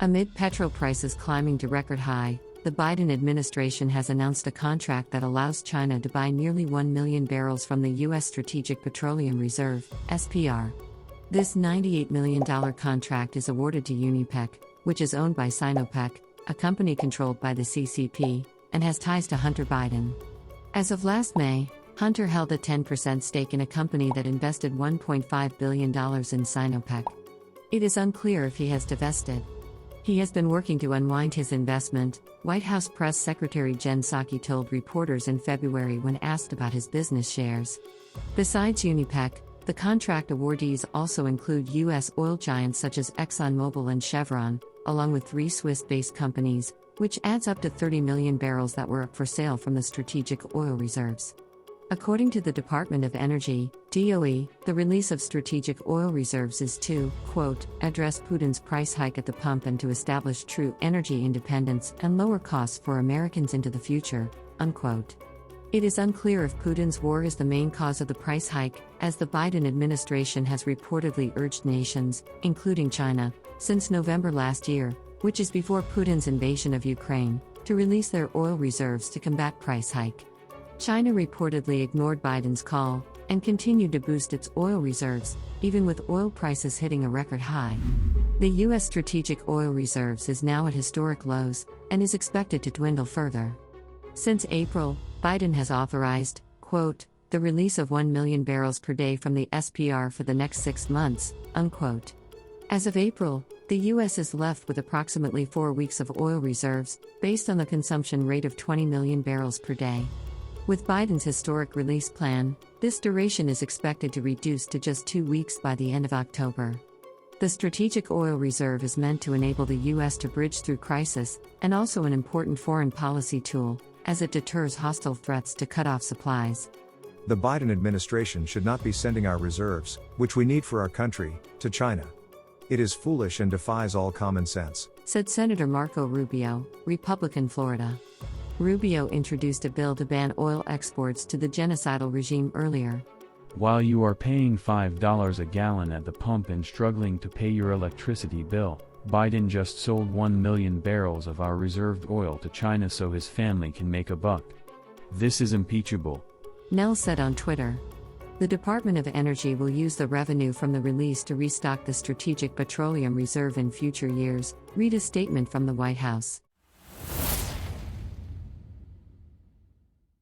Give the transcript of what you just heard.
Amid petrol prices climbing to record high, the Biden administration has announced a contract that allows China to buy nearly 1 million barrels from the U.S. Strategic Petroleum Reserve, SPR. This $98 million contract is awarded to Unipec, which is owned by Sinopec, a company controlled by the CCP, and has ties to Hunter Biden. As of last May, Hunter held a 10% stake in a company that invested $1.5 billion in Sinopec. It is unclear if he has divested. He has been working to unwind his investment, White House Press Secretary Jen Psaki told reporters in February when asked about his business shares. Besides Unipec, the contract awardees also include U.S. oil giants such as ExxonMobil and Chevron, along with 3 Swiss-based companies, which adds up to 30 million barrels that were up for sale from the strategic oil reserves. According to the Department of Energy, DOE, the release of strategic oil reserves is to, quote, address Putin's price hike at the pump and to establish true energy independence and lower costs for Americans into the future, unquote. It is unclear if Putin's war is the main cause of the price hike, as the Biden administration has reportedly urged nations, including China, since November last year, which is before Putin's invasion of Ukraine, to release their oil reserves to combat price hike. China reportedly ignored Biden's call and continued to boost its oil reserves, even with oil prices hitting a record high. The U.S. Strategic Oil Reserves is now at historic lows and is expected to dwindle further. Since April, Biden has authorized, quote, the release of 1 million barrels per day from the SPR for the next 6 months, unquote. As of April, the U.S. is left with approximately 4 weeks of oil reserves, based on the consumption rate of 20 million barrels per day. With Biden's historic release plan, this duration is expected to reduce to just 2 weeks by the end of October. The Strategic Oil Reserve is meant to enable the U.S. to bridge through crisis, and also an important foreign policy tool, as it deters hostile threats to cut off supplies. The Biden administration should not be sending our reserves, which we need for our country, to China. It is foolish and defies all common sense, said Senator Marco Rubio, Republican, Florida. Rubio introduced a bill to ban oil exports to the genocidal regime earlier. While you are paying $5 a gallon at the pump and struggling to pay your electricity bill, Biden just sold 1 million barrels of our reserved oil to China so his family can make a buck. This is impeachable, Nell said on Twitter. The Department of Energy will use the revenue from the release to restock the Strategic Petroleum Reserve in future years, read a statement from the White House.